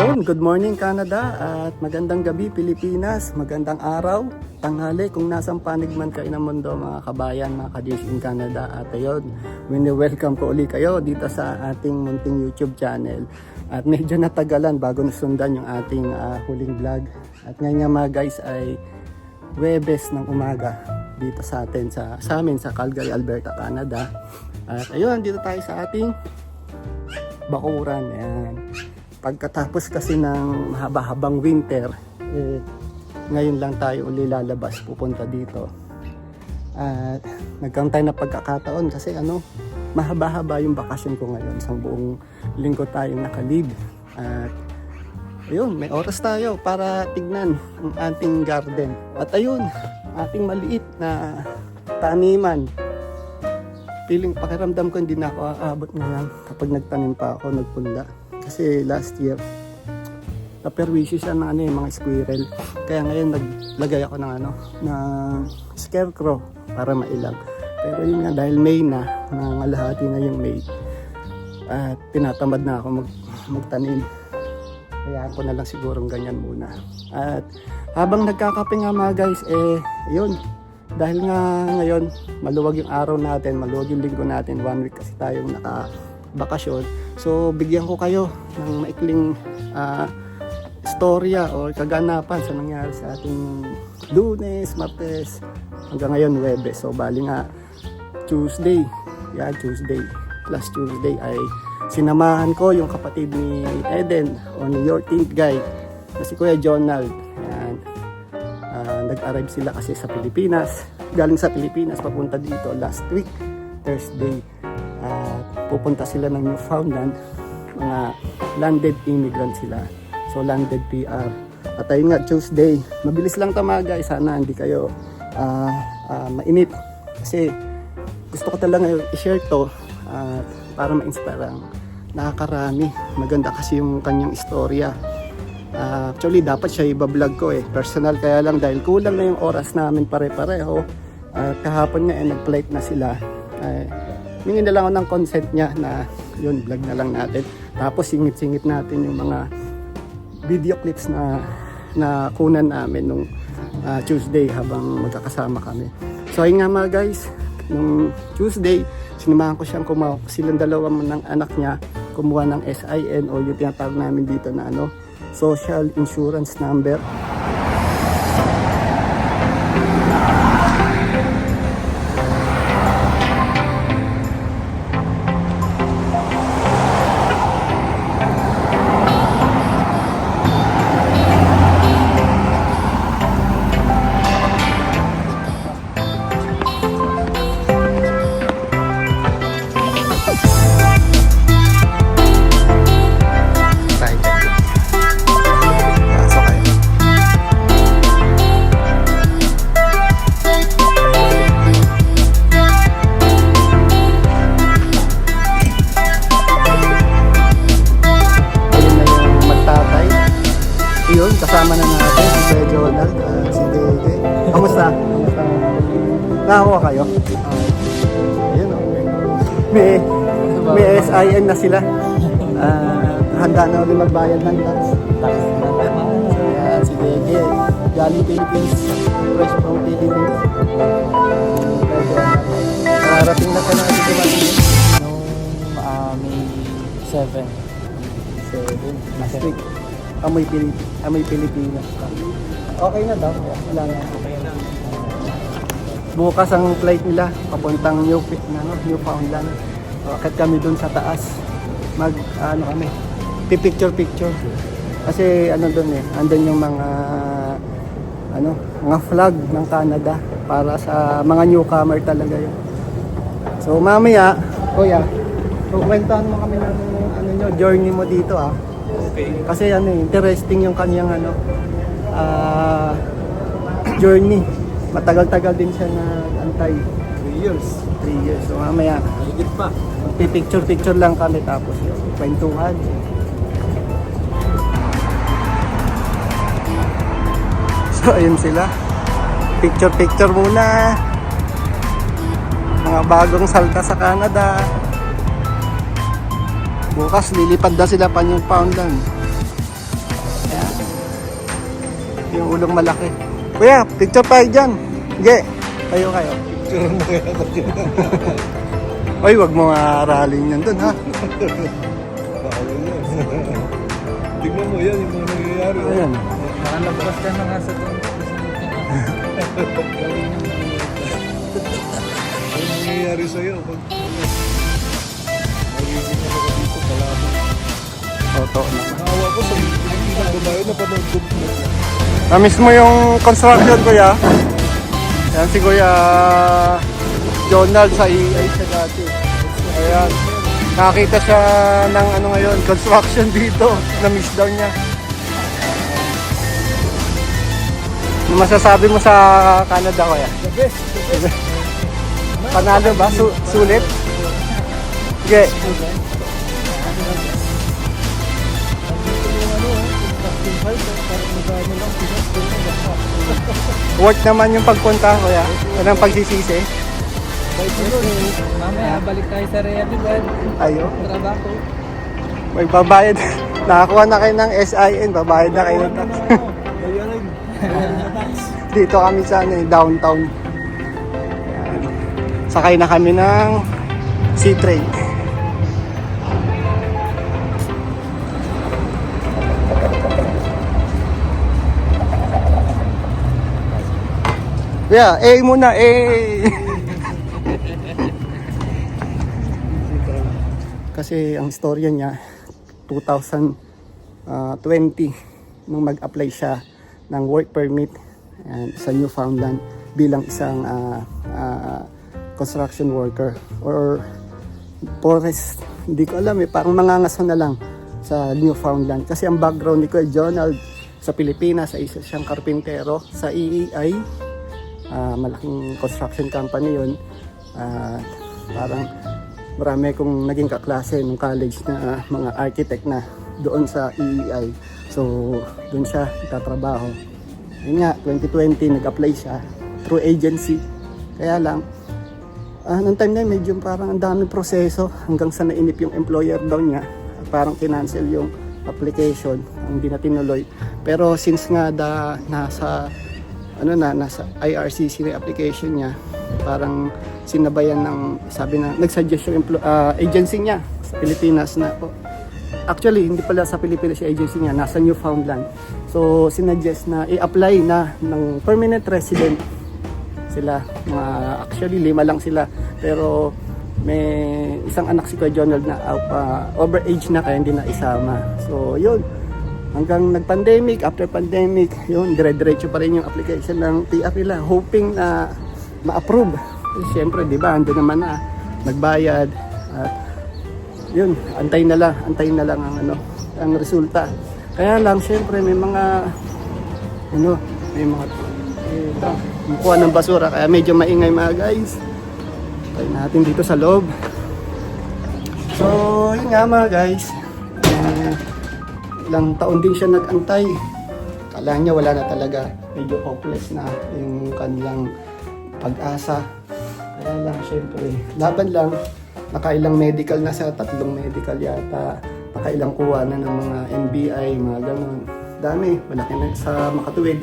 Ayun, good morning Canada at magandang gabi Pilipinas, magandang araw, tanghali kung nasang panig man kayo ng mundo mga kabayan, mga ka-Diyos in Canada. At ayun, welcome ko uli kayo dito sa ating munting YouTube channel. At medyo natagalan bago nasundan yung ating huling vlog. At ngayon nga mga guys ay Huwebes ng umaga dito sa atin, sa amin sa Calgary, Alberta, Canada. At ayun, dito tayo sa ating bakuran. Ayan. Pagkatapos kasi ng mahaba-habang winter, ngayon lang tayo uli lalabas, pupunta dito. At nagkaroon tayo na pagkakataon kasi mahaba-haba yung bakasyon ko ngayon. Isang buong linggo tayong nakalib. At ayun, may oras tayo para tignan ang ating garden. At ayun, ating maliit na taniman. Piling pakiramdam ko hindi na ako aabot ngayon kapag nagtanim pa ako, nagpunla. Kasi last year, naperwisyo siya ng mga squirrel. Kaya ngayon naglagay ako ng scarecrow para mailang. Pero yun nga, dahil May na, nangalahati na yung May. At tinatamad na ako magtanim. Kaya ako na lang sigurong ganyan muna. At habang nagkakape nga mga guys, yun. Dahil nga ngayon, maluwag yung araw natin, maluwag yung linggo natin. 1 week kasi tayong bakasyon. So bigyan ko kayo ng maikling istorya o kaganapan sa nangyari sa ating Lunes, Martes, hanggang ngayon Huwebes. So bali nga Tuesday, last Tuesday ay sinamahan ko yung kapatid ni Eden o ni Your Tint Guy na si Kuya Jonald. Ayan. Nag-arrive sila kasi sa Pilipinas, galing sa Pilipinas papunta dito last week, Thursday. Pupunta sila ng Newfoundland, mga landed immigrant sila, so landed PR. At ayun nga, Tuesday, mabilis lang tama guys, sana hindi kayo mainit kasi gusto ko talaga i-share to para ma-inspire ang nakakarami. Maganda kasi yung kanyang istorya. Actually dapat siya iba-vlog ko personal, kaya lang dahil kulang na yung oras namin pare-pareho. Kahapon nga nag-flight na sila. Hingin na lang ako ng consent niya na yun, vlog na lang natin. Tapos singit-singit natin yung mga video clips na kunan namin nung Tuesday habang magkakasama kami. So ayun nga mga guys, nung Tuesday, sinamahan ko siyang silang dalawa ng anak niya kumuha ng SIN o yung tinatawag namin dito na Social Insurance Number. Kasama na natin si Kuya Jonald, si Dege. Kamusta? Nakakuha kayo? Ayun may SIN na sila. Handa na ulit magbayad ng tax. Ayan, si Dege. Galing Philippines. Fresh from Philippines. Nakarating na ka na si Dumating. May 7. Last week. Amoy Pilipinas. Okay na daw. Wala na. Bukas ang flight nila papuntang Newfoundland. Akit kami dun sa taas. Kami. Picture. Kasi dun andun yung mga flag ng Canada para sa mga newcomer talaga yun. So mamaya, kuya, kwentuhan mo kami ng journey mo dito Okay. Kasi interesting yung kanyang journey. Matagal-tagal din siya na antay. 3 years. 3 years. So mamaya, Higit pa. picture lang kami tapos kwentuhan. So ayun sila. Picture muna. Mga bagong salta sa Canada. Bukas lilipad na sila pa Newfoundland. yung ulong malaki. Kuya, picture tayo dyan. Sige, kayo. Picture mo kaya ako dyan. Ay, wag mo aralin yan dun, ha? Bawal yan. Tignan mo yan, yung mga nangyayari. Ayan. Nakalabas ka na nga sa doon. Ano nangyayari sa'yo? Pag magiging ka na dito, palaban. Totoo na. Nakawa ko sa mga babae na panood ko. Na-miss mo yung construction, kuya? Yan si Kuya Jonald sa EI siya dati. Ayan. Nakakita siya ng ano ngayon, construction dito. Na-miss daw niya. Ano masasabi mo sa Canada, kuya? The best. Panalo ba? Sulit? Sige. Work naman yung pagpunta, kuya. Yan ang pagsisisi. Mamaya, balik tayo sa realidad. Ayo. Trabaho. May babayad. Nakakuha na kayo ng SIN. Babayad na kayo ng tax. Bayarin. Dito kami sa downtown. Ayan. Sakay na kami ng C-Train. Yeah, muna, Kasi ang istorya niya, 2020, nung mag-apply siya ng work permit sa Newfoundland bilang isang construction worker or forest, hindi ko alam parang mangangaso na lang sa Newfoundland. Kasi ang background ni Kuya Jonald sa Pilipinas, sa isa siyang karpintero sa EEI, malaking construction company yun. Parang marami kong naging kaklase nung college na mga architect na doon sa EEI. So, doon siya itatrabaho. Yun nga, 2020 nag-apply siya through agency. Kaya lang, nung time na yun, medyo parang ang daming proseso hanggang sa nainip yung employer daw niya. Parang kinancel yung application, hindi na tinuloy. Pero since nga nasa IRCC na application niya, parang sinabayan ng, sabi na, nagsuggest yung agency niya sa Pilipinas na, actually, hindi pala sa Pilipinas yung agency niya, nasa Newfoundland. So, sinuggest na i-apply na ng permanent resident sila. Actually, 5 lang sila. Pero, may isang anak si Kuya Jonald na overage na kaya hindi na isama. So, yun. Hanggang nag-pandemic, after pandemic, yun, dire-diretso pa rin yung application ng PR nila, hoping na ma-approve. Siyempre, di ba, ando naman na, nagbayad, at yun, antayin na lang ang resulta. Kaya lang, siyempre, may mga, kumukuha ng basura, kaya medyo maingay mga guys. Tayo natin dito sa loob. So, yun nga mga guys, ilang taon din siya nag-antay. Kala niya wala na talaga. Medyo hopeless na yung kanilang pag-asa. Kaya lang, syempre, laban lang. Nakailang medical na sa 3 medical yata. Nakailang kuha na ng mga NBI, mga ganun. Dami, malaki na sa makatuwid.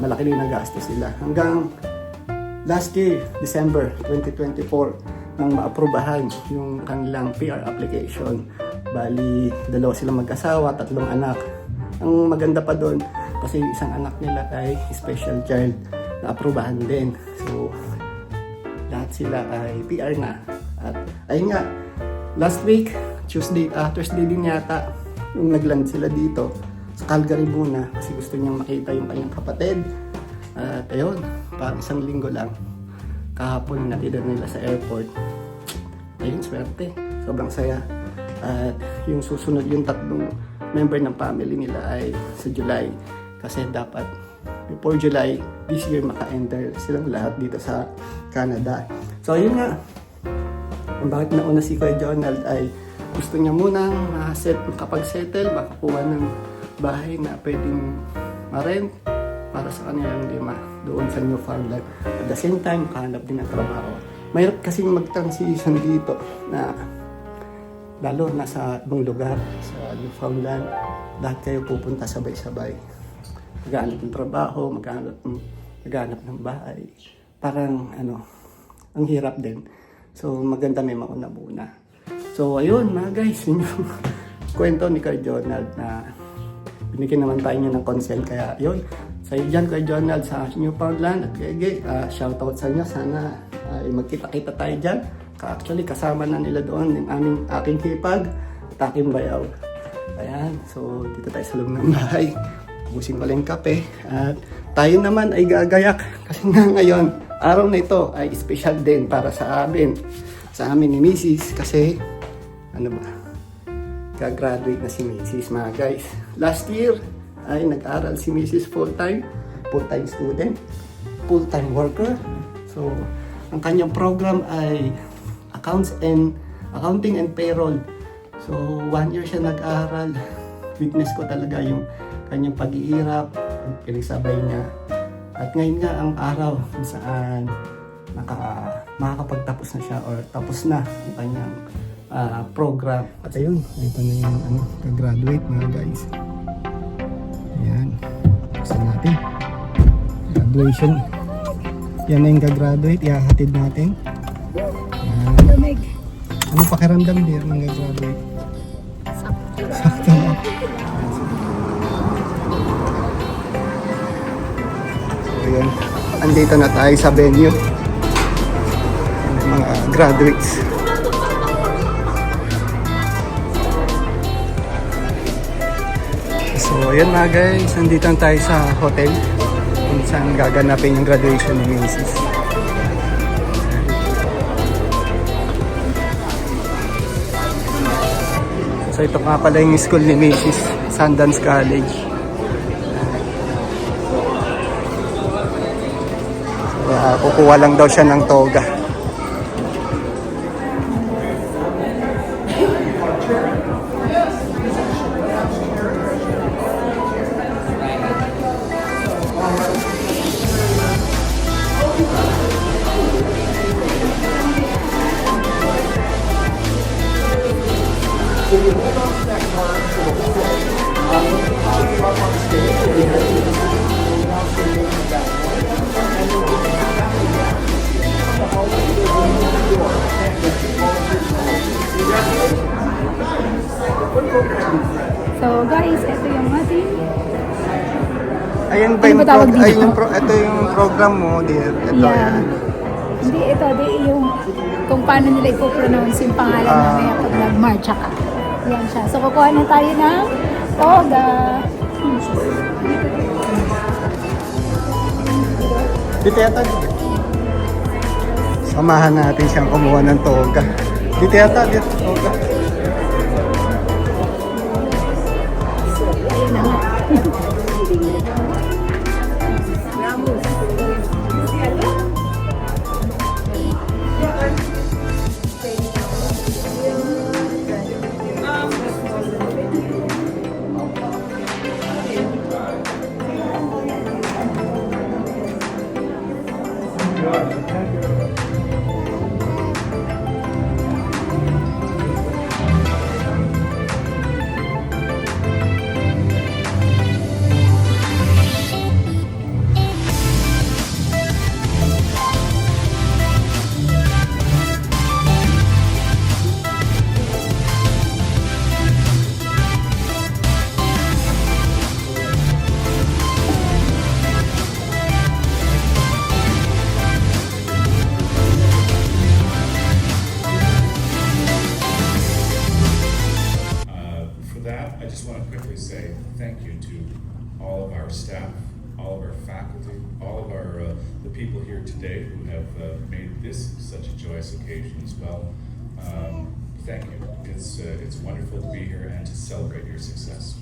Malaki din na gasto sila. Hanggang last year, December 2024, nang maaprubahan yung kanilang PR application. Bali, 2 silang mag-asawa, 3 anak. Ang maganda pa doon, kasi isang anak nila ay special child na aprubahan din. So, lahat sila ay PR na. At ayun nga, last week, Thursday din yata, nung nagland sila dito sa Calgary muna kasi gusto niyang makita yung kanyang kapatid. At ayun, parang 1 linggo lang. Kahapon natira nila sa airport. Ayun, swerte. Sobrang saya. At yung susunod, yung 3 member ng family nila ay sa July. Kasi dapat before July, this year maka-enter silang lahat dito sa Canada. So yun nga, bakit nauna si Kuya Jonald ay gusto niya munang makapag-settle, makakuha ng bahay na pwedeng ma-rent para sa kanilang 5 doon sa Newfoundland. At the same time, makahanap din ng trabaho. Mahirap kasing mag-transition dito na lalo nasa ibang lugar sa Newfoundland, lahat kayo pupunta sabay-sabay. maghanap ng trabaho, maghanap ng bahay. Parang ang hirap din. So maganda may mauna muna. So ayun mga guys, yun yung kwento ni Kuya Jonald na binigyan naman tayo niya ng consent. Kaya yun, sa iyo dyan Kuya Jonald sa Newfoundland at Gege, shoutout sa inyo. Sana magkita-kita tayo dyan. Actually kasama na nila doon yung aking hipag at aking bayaw. Ayan, so dito tayo sa loob ng bahay. Busin ko lang yung kape. At tayo naman ay gagayak. Kasi nga ngayon, araw na ito ay special din para sa amin. Sa amin ni Mrs. Kasi, gagraduate na si Mrs. mga guys. Last year ay nag-aral si Mrs. full-time student, full-time worker. So, ang kanyang program ay accounting and payroll. So, 1 year siya nag-aral. Witness ko talaga yung kanyang pag-iirap, pinagsabay niya. At ngayon nga ang araw kung saan makakapagtapos na siya or tapos na ang kanyang program. At ayun, ito na yung graduate mga guys. Ayan, buksan natin. Graduation. Yan na yung gagraduate, ihahatid natin. Ayan. Ano pakiramdam din ng gagraduate? Sakto lang. Ayan, andito na tayo sa venue. Mga graduates. So ayan mga guys, nandito na tayo sa hotel kung saan gaganapin yung graduation ni Mrs. So ito nga pala yung school ni Mrs. Sundance College. So kukuha lang daw siya ng toga. So guys, ito yung ating... Ayan ba Ano yung, ba tawag dito? ito yung program mo, dear. Ito yan. Hindi, ito yung kung paano nila ipopronounce yung pangalan namin pag nag-marcha ka. Yan siya. So kukuha na tayo ng toga. Dito yata. Samahan natin siyang kumuha ng toga. Dito yata, dito toga. Ayun na nga. I just want to quickly say thank you to all of our staff, all of our faculty, all of our the people here today who have made this such a joyous occasion as well. Thank you. It's wonderful to be here and to celebrate your success.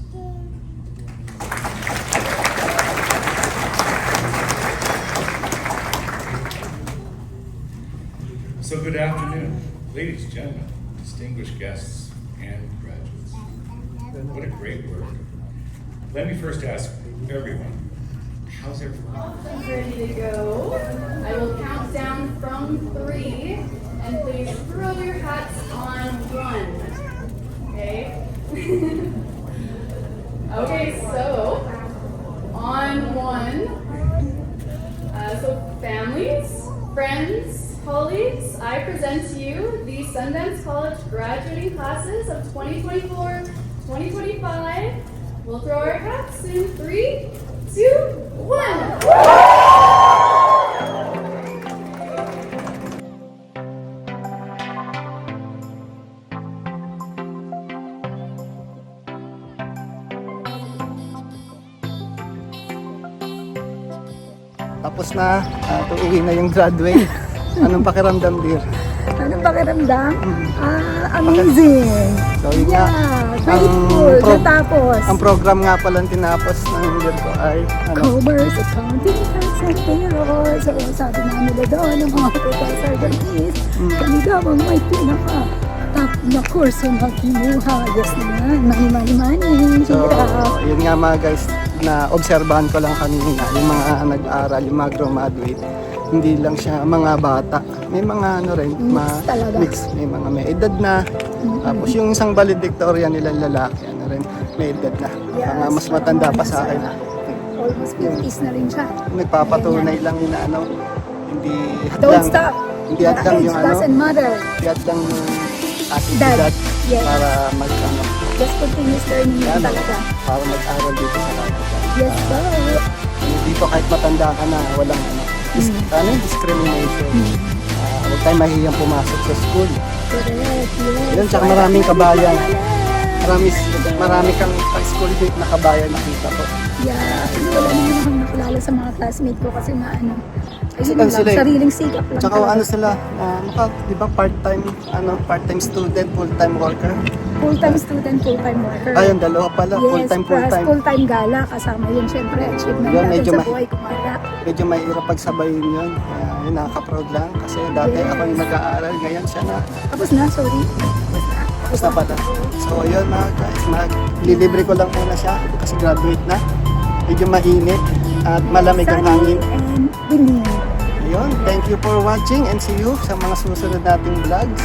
So good afternoon, ladies and gentlemen, distinguished guests and graduates. What a great work. Let me first ask everyone, how's everyone? Ready to go. I will count down from 3, and please throw your hats on 1. Okay? Okay, so on Sundance College graduating classes of 2024-2025. We'll throw our hats in 3, 2, 1. Tapos na, uuwi na yung graduate. Anong pakiramdam, dear? Anong pakiramdam? Amazing! So, yun nga. Grateful. Natapos. Ang program nga palang tinapos ng dear ko ay, ano, Commerce, accounting, tax, and payroll. So, sabi na nila doon, ng mga professor doon is, kami daw ang may pinaka-top na kurso na kinuha. Yes naman, money. so, Hirap. yun nga mga guys, na obserbahan ko lang kanina, yung mga nag-aaral, yung mga graduate, hindi lang siya mga bata. May mga ano rin, talaga. mix. May mga may edad na. Tapos yung isang valedictorian nilang lalaki, ano rin, may edad na. Yes, Mga mas matanda pa sa akin. Almost 50s na rin siya. Nagpapatunay lang yun na ano, hindi Don't stop. Hindi hadlang Age yung ano, doesn't matter. hindi hadlang yung ating Dad, edad yes. para mag-ano, Just continuous learning lang ano, talaga. para mag-aral dito sa Canada. Yes, sir. Dito kahit matanda ka na, walang ano, ano yung discrimination. Huwag tayong mahihiyang pumasok sa school. Correct, yes. Yun, tsaka maraming kabayan. Marami kang school date na kabayan nakita ko. Yeah, wala naman akong nakilala sa mga classmate ko kasi na ano, ayun Ano lang, sila eh. sariling sikap lang. Tsaka talaga. ano sila, di ba part-time student, full-time worker? Full-time student, full-time worker. Ayun, dalawa pala, Yes, full-time. plus full-time gala. Kasama yun, syempre, achievement Yun, natin medyo sa ma- buhay kumara. Medyo mahirap pagsabayin yun. Kaya yun, nakaka-proud lang. Kasi dati Yes. ako yung nag-aaral, ngayon siya na. Tapos na, sorry. Tapos na pala. So yun mga guys, lilibre ko lang muna siya kasi graduate na. Medyo mainit at malamig ang hangin. And believe. Ayun, thank you for watching and see you sa mga susunod nating vlogs.